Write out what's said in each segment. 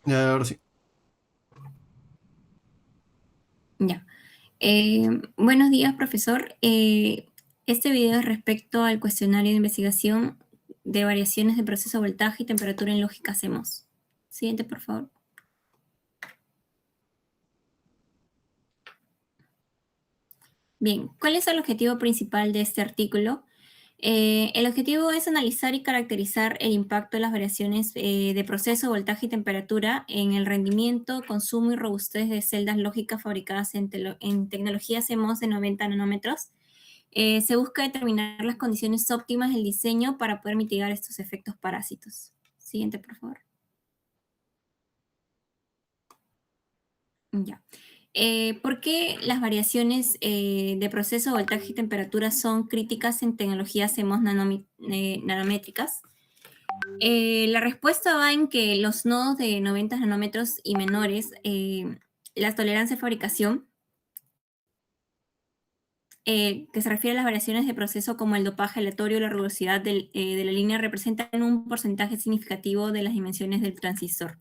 Ya, ahora sí. Ya. Buenos días, profesor. Este video es respecto al cuestionario de investigación de variaciones de proceso de voltaje y temperatura en lógica CMOS. Siguiente, por favor. Bien, ¿cuál es el objetivo principal de este artículo? El objetivo es analizar y caracterizar el impacto de las variaciones de proceso, voltaje y temperatura en el rendimiento, consumo y robustez de celdas lógicas fabricadas en tecnología CMOS de 90 nanómetros. Se busca determinar las condiciones óptimas del diseño para poder mitigar estos efectos parásitos. Siguiente, por favor. Ya. ¿Por qué las variaciones de proceso, voltaje y temperatura son críticas en tecnologías CMOS nanométricas? La respuesta va en que los nodos de 90 nanómetros y menores, la tolerancia de fabricación, que se refiere a las variaciones de proceso como el dopaje aleatorio o la rugosidad de la línea, representan un porcentaje significativo de las dimensiones del transistor.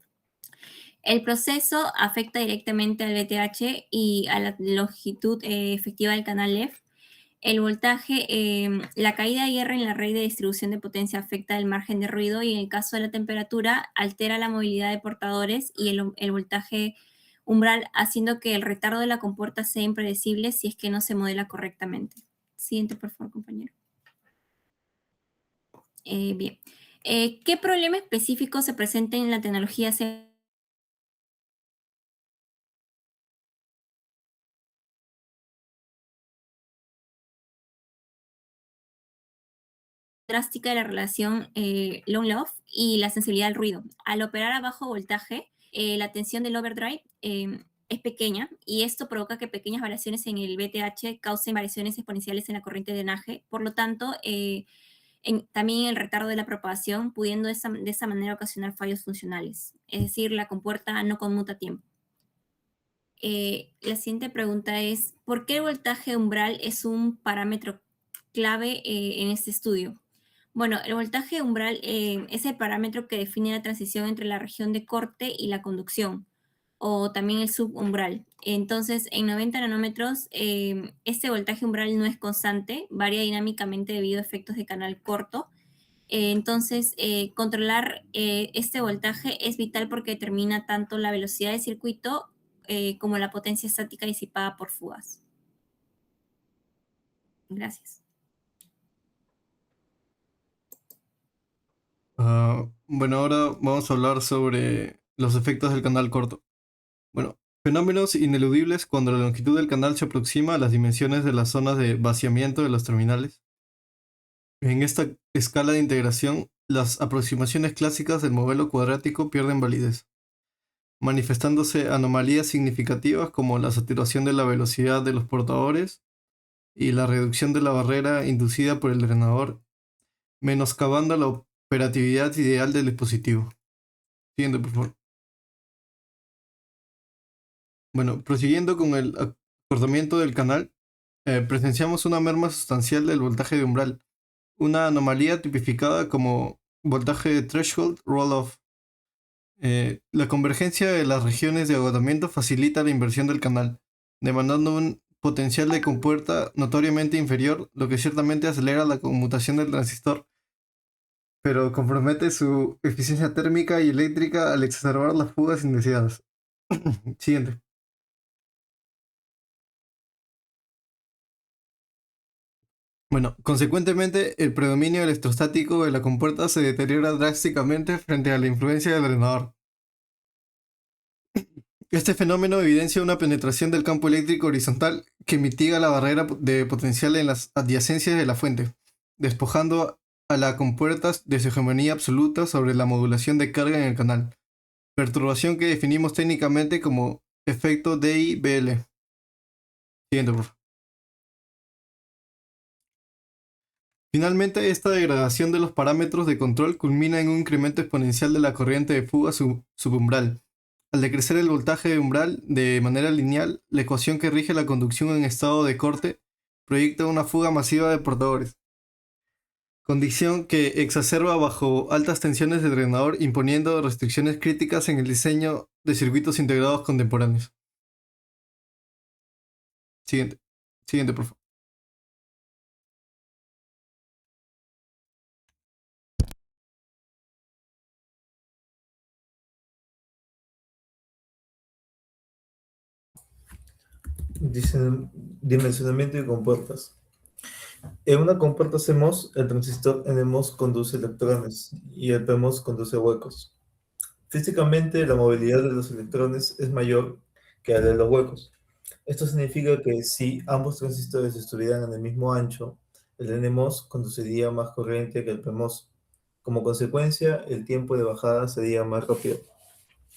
El proceso afecta directamente al VTH y a la longitud efectiva del canal LEF. El voltaje, la caída de hierro en la red de distribución de potencia afecta el margen de ruido y en el caso de la temperatura altera la movilidad de portadores y el voltaje umbral, haciendo que el retardo de la compuerta sea impredecible si es que no se modela correctamente. Siguiente, por favor, compañero. Bien. ¿Qué problema específico se presenta en la tecnología drástica de la relación Long-Lof y la sensibilidad al ruido? Al operar a bajo voltaje, la tensión del overdrive es pequeña y esto provoca que pequeñas variaciones en el VTH causen variaciones exponenciales en la corriente de drenaje. Por lo tanto, también el retardo de la propagación, pudiendo de esa manera ocasionar fallos funcionales. Es decir, la compuerta no conmuta a tiempo. La siguiente pregunta es, ¿por qué el voltaje umbral es un parámetro clave en este estudio? Bueno, el voltaje umbral es el parámetro que define la transición entre la región de corte y la conducción, o también el subumbral. Entonces, en 90 nanómetros, este voltaje umbral no es constante, varía dinámicamente debido a efectos de canal corto. Entonces, controlar este voltaje es vital porque determina tanto la velocidad del circuito como la potencia estática disipada por fugas. Gracias. Bueno, ahora vamos a hablar sobre los efectos del canal corto. Bueno, fenómenos ineludibles cuando la longitud del canal se aproxima a las dimensiones de las zonas de vaciamiento de los terminales. En esta escala de integración, las aproximaciones clásicas del modelo cuadrático pierden validez, manifestándose anomalías significativas como la saturación de la velocidad de los portadores y la reducción de la barrera inducida por el drenador, menoscabando la operatividad ideal del dispositivo. Siguiente, por favor. Bueno, prosiguiendo con el acortamiento del canal, presenciamos una merma sustancial del voltaje de umbral, una anomalía tipificada como voltaje de threshold roll-off. La convergencia de las regiones de agotamiento facilita la inversión del canal, demandando un potencial de compuerta notoriamente inferior, lo que ciertamente acelera la conmutación del transistor, pero compromete su eficiencia térmica y eléctrica al exacerbar las fugas indeseadas. Siguiente. Bueno, consecuentemente, el predominio electrostático de la compuerta se deteriora drásticamente frente a la influencia del drenador. Este fenómeno evidencia una penetración del campo eléctrico horizontal que mitiga la barrera de potencial en las adyacencias de la fuente, despojando a la compuerta de su hegemonía absoluta sobre la modulación de carga en el canal, perturbación que definimos técnicamente como efecto DI-BL. Siguiente, por favor. Finalmente, esta degradación de los parámetros de control culmina en un incremento exponencial de la corriente de fuga subumbral. Al decrecer el voltaje de umbral de manera lineal, la ecuación que rige la conducción en estado de corte proyecta una fuga masiva de portadores. condición que exacerba bajo altas tensiones de drenador, imponiendo restricciones críticas en el diseño de circuitos integrados contemporáneos. Siguiente. Siguiente, por favor. Dimensionamiento de compuertas. En una compuerta CMOS, el transistor NMOS conduce electrones y el PMOS conduce huecos. Físicamente, la movilidad de los electrones es mayor que la de los huecos. Esto significa que si ambos transistores estuvieran en el mismo ancho, el NMOS conduciría más corriente que el PMOS. Como consecuencia, el tiempo de bajada sería más rápido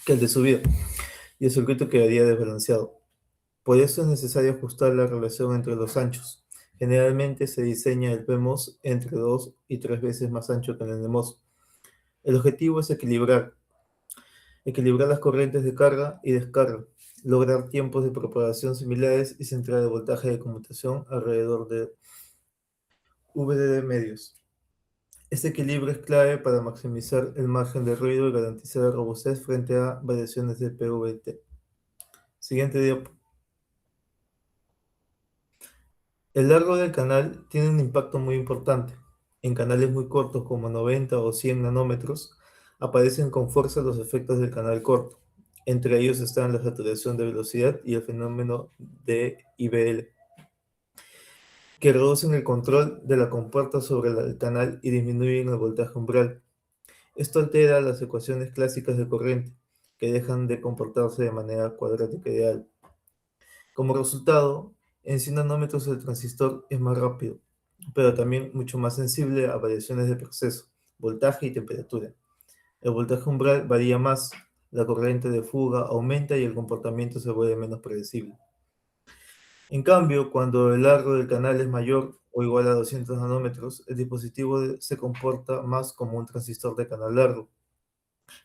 que el de subida y el circuito quedaría desbalanceado. Por eso es necesario ajustar la relación entre los anchos. Generalmente se diseña el PMOS entre 2 y 3 veces más ancho que el NMOS. El objetivo es equilibrar las corrientes de carga y descarga, lograr tiempos de propagación similares y centrar el voltaje de conmutación alrededor de VDD medios. Este equilibrio es clave para maximizar el margen de ruido y garantizar la robustez frente a variaciones de PVT. Siguiente diapo. El largo del canal tiene un impacto muy importante. En canales muy cortos como 90 o 100 nanómetros, aparecen con fuerza los efectos del canal corto. Entre ellos están la saturación de velocidad y el fenómeno de IBL, que reducen el control de la compuerta sobre el canal y disminuyen el voltaje umbral. Esto altera las ecuaciones clásicas de corriente, que dejan de comportarse de manera cuadrática ideal. Como resultado, en 100 nanómetros el transistor es más rápido, pero también mucho más sensible a variaciones de proceso, voltaje y temperatura. El voltaje umbral varía más, la corriente de fuga aumenta y el comportamiento se vuelve menos predecible. En cambio, cuando el largo del canal es mayor o igual a 200 nanómetros, el dispositivo se comporta más como un transistor de canal largo.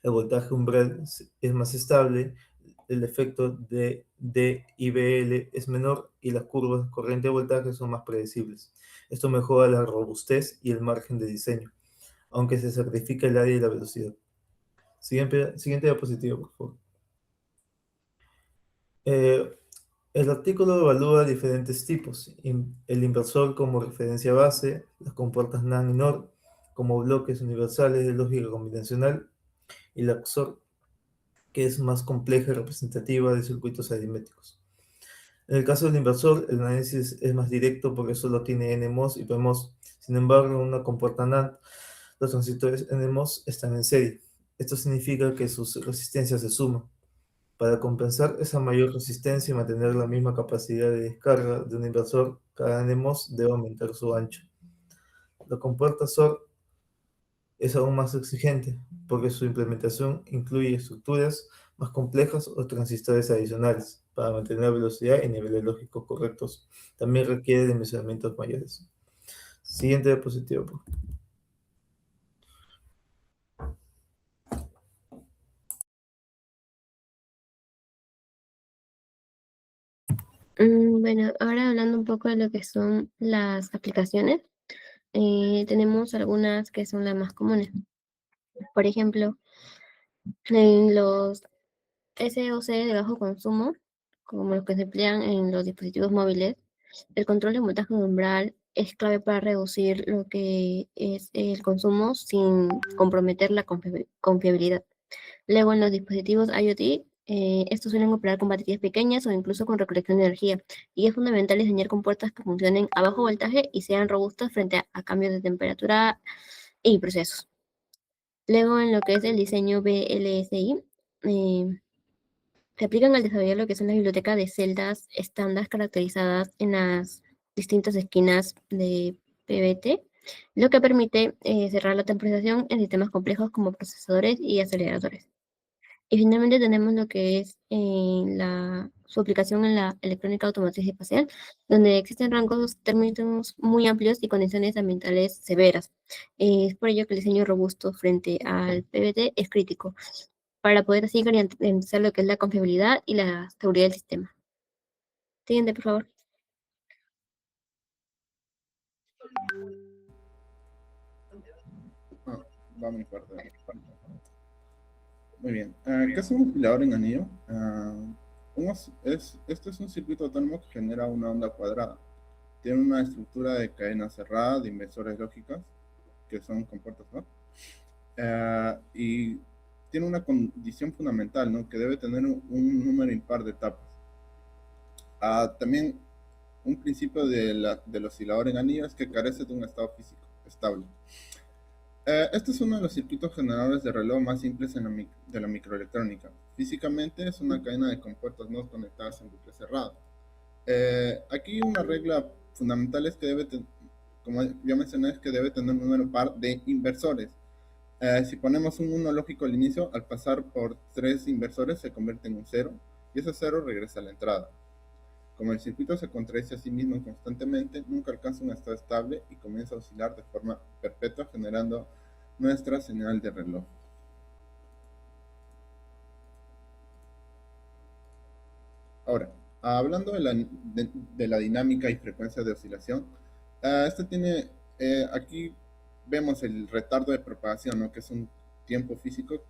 El voltaje umbral es más estable, el efecto de IBL es menor y las curvas corriente de voltaje son más predecibles. Esto mejora la robustez y el margen de diseño, aunque se sacrifica el área y la velocidad. Siguiente diapositiva, por favor. Eh, el artículo evalúa diferentes tipos. El inversor como referencia base, las compuertas NAND y NOR como bloques universales de lógica combinacional y la XOR, que es más compleja y representativa de circuitos aritméticos. En el caso del inversor, el análisis es más directo porque solo tiene NMOS y PMOS. Sin embargo, en una compuerta NAND, los transistores NMOS están en serie. Esto significa que sus resistencias se suman. Para compensar esa mayor resistencia y mantener la misma capacidad de descarga de un inversor, cada NMOS debe aumentar su ancho. La compuerta SOR es aún más exigente, porque su implementación incluye estructuras más complejas o transistores adicionales para mantener velocidad y niveles lógicos correctos. También requiere dimensionamientos mayores. Siguiente diapositiva, por favor. Bueno, ahora hablando un poco de lo que son las aplicaciones, tenemos algunas que son las más comunes. Por ejemplo, en los SoC de bajo consumo, como los que se emplean en los dispositivos móviles, el control de voltaje de umbral es clave para reducir lo que es el consumo sin comprometer la confiabilidad. Luego, en los dispositivos IoT, estos suelen operar con baterías pequeñas o incluso con recolección de energía, y es fundamental diseñar compuertas que funcionen a bajo voltaje y sean robustas frente a cambios de temperatura y procesos. Luego, en lo que es el diseño VLSI, se aplican al desarrollar lo que son las bibliotecas de celdas estándar caracterizadas en las distintas esquinas de PBT, lo que permite cerrar la temporización en sistemas complejos como procesadores y aceleradores. Y finalmente tenemos lo que es su aplicación en la electrónica automotriz y espacial, donde existen rangos térmicos muy amplios y condiciones ambientales severas. Es por ello que el diseño robusto frente al PVT es crítico, para poder así garantizar lo que es la confiabilidad y la seguridad del sistema. Siguiente, por favor. va mi parte. Muy bien. ¿Qué es un oscilador en anillo? Este es un circuito autónomo que genera una onda cuadrada. Tiene una estructura de cadena cerrada de inversores lógicas, que son compuertas, ¿no? Y tiene una condición fundamental, ¿no? Que debe tener un número impar de etapas. También un principio del oscilador en anillo es que carece de un estado físico estable. Este es uno de los circuitos generadores de reloj más simples de la microelectrónica. Físicamente es una cadena de compuertas no conectadas en bucle cerrado. Aquí una regla fundamental es que como ya mencioné, es que debe tener un número par de inversores. Si ponemos un 1 lógico al inicio, al pasar por 3 inversores se convierte en un 0 y ese 0 regresa a la entrada. Como el circuito se contradice a sí mismo constantemente, nunca alcanza un estado estable y comienza a oscilar de forma perpetua, generando nuestra señal de reloj. Ahora, hablando de la dinámica y frecuencia de oscilación, aquí vemos el retardo de propagación, ¿no? Que es un tiempo físico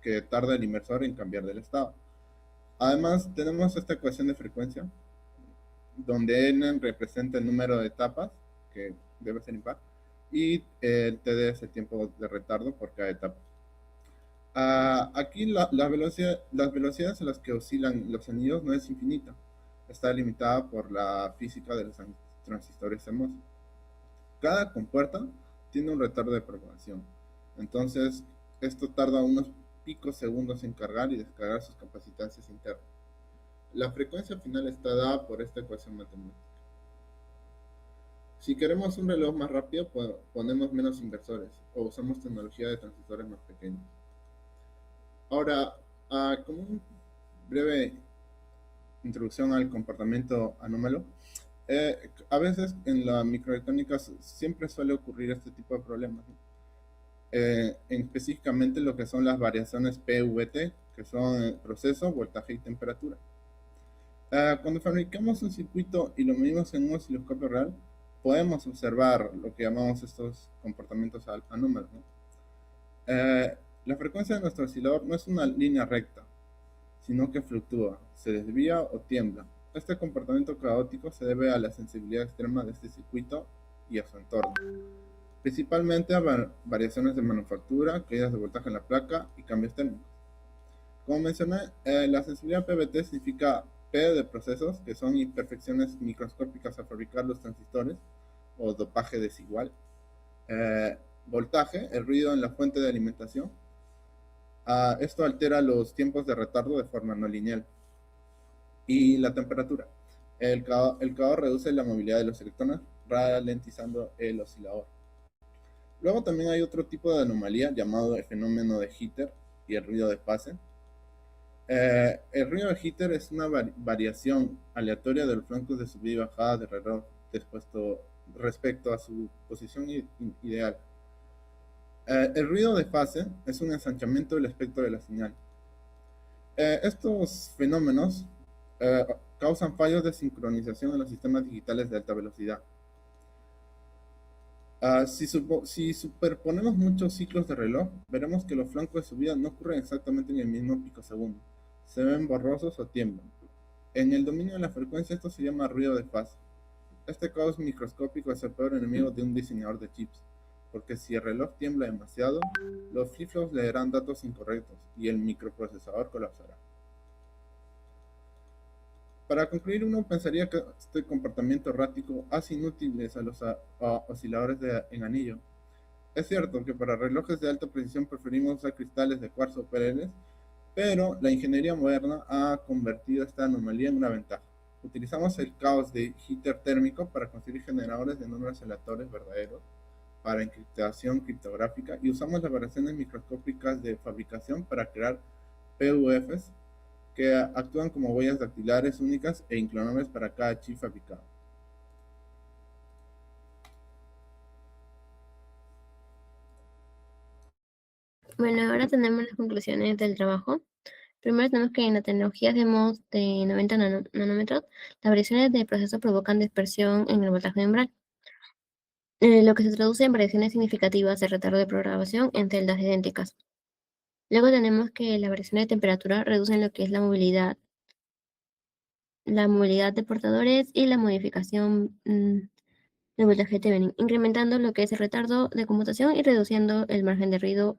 que tarda el inversor en cambiar del estado. Además, tenemos esta ecuación de frecuencia, donde n representa el número de etapas, que debe ser impar, y el TD es el tiempo de retardo por cada etapa. Aquí las velocidades a las que oscilan los anillos no es infinita, está limitada por la física de los transistores CMOS. Cada compuerta tiene un retardo de propagación, entonces esto tarda unos picos segundos en cargar y descargar sus capacitancias internas. La frecuencia final está dada por esta ecuación matemática. Si queremos un reloj más rápido, ponemos menos inversores o usamos tecnología de transistores más pequeños. Ahora, como una breve introducción al comportamiento anómalo, a veces en la microelectrónica siempre suele ocurrir este tipo de problemas, ¿no? Específicamente lo que son las variaciones PVT, que son el proceso, voltaje y temperatura. Cuando fabricamos un circuito y lo medimos en un osciloscopio real, podemos observar lo que llamamos estos comportamientos anómalos, ¿no? La frecuencia de nuestro oscilador no es una línea recta, sino que fluctúa, se desvía o tiembla. Este comportamiento caótico se debe a la sensibilidad extrema de este circuito y a su entorno, principalmente a variaciones de manufactura, caídas de voltaje en la placa y cambios térmicos. Como mencioné, la sensibilidad PVT significa P de procesos, que son imperfecciones microscópicas al fabricar los transistores, o dopaje desigual. Voltaje, el ruido en la fuente de alimentación. Esto altera los tiempos de retardo de forma no lineal. Y la temperatura. El calor reduce la movilidad de los electrones, ralentizando el oscilador. Luego también hay otro tipo de anomalía llamado el fenómeno de jitter y el ruido de fase. El ruido de jitter es una variación aleatoria de los flancos de subida y bajada del reloj respecto a su posición ideal. El ruido de fase es un ensanchamiento del espectro de la señal. Estos fenómenos causan fallos de sincronización en los sistemas digitales de alta velocidad. Si superponemos muchos ciclos de reloj, veremos que los flancos de subida no ocurren exactamente en el mismo picosegundo. Se ven borrosos o tiemblan. En el dominio de la frecuencia esto se llama ruido de fase. Este caos microscópico es el peor enemigo de un diseñador de chips, porque si el reloj tiembla demasiado, los flip-flops leerán datos incorrectos y el microprocesador colapsará. Para concluir, uno pensaría que este comportamiento errático hace inútiles a los osciladores en anillo. Es cierto que para relojes de alta precisión preferimos usar cristales de cuarzo o PLLs, pero la ingeniería moderna ha convertido esta anomalía en una ventaja. Utilizamos el caos de jitter térmico para construir generadores de números aleatorios verdaderos para encriptación criptográfica y usamos las variaciones microscópicas de fabricación para crear PUFs que actúan como huellas dactilares únicas e inclonables para cada chip fabricado. Bueno, ahora tenemos las conclusiones del trabajo. Primero tenemos que en la tecnología de MOS de 90 nanómetros, las variaciones de proceso provocan dispersión en el voltaje de umbral. lo que se traduce en variaciones significativas de retardo de programación en celdas idénticas. Luego tenemos que las variaciones de temperatura reducen lo que es la movilidad de portadores y la modificación de voltaje Thevenin, incrementando lo que es el retardo de conmutación y reduciendo el margen de ruido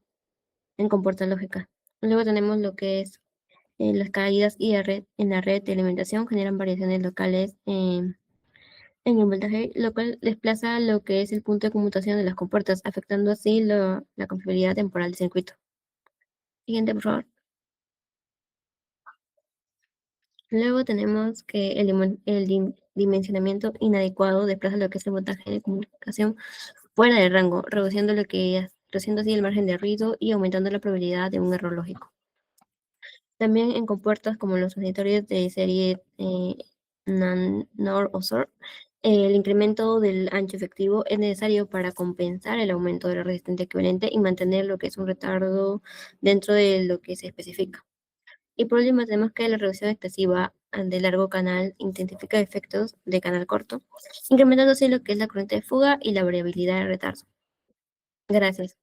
en compuerta lógica. Luego tenemos lo que es las caídas en la red de alimentación generan variaciones locales en el voltaje, lo cual desplaza lo que es el punto de conmutación de las compuertas, afectando así la confiabilidad temporal del circuito. Siguiente, por favor. Luego tenemos que el dimensionamiento inadecuado desplaza lo que es el voltaje de comunicación fuera del rango, reduciendo así el margen de ruido y aumentando la probabilidad de un error lógico. También en compuertas como los transitorios de serie NOR o SOR, el incremento del ancho efectivo es necesario para compensar el aumento de la resistencia equivalente y mantener lo que es un retardo dentro de lo que se especifica. Y por último tenemos que la reducción excesiva de largo canal intensifica efectos de canal corto, incrementando así lo que es la corriente de fuga y la variabilidad de retardo. Gracias.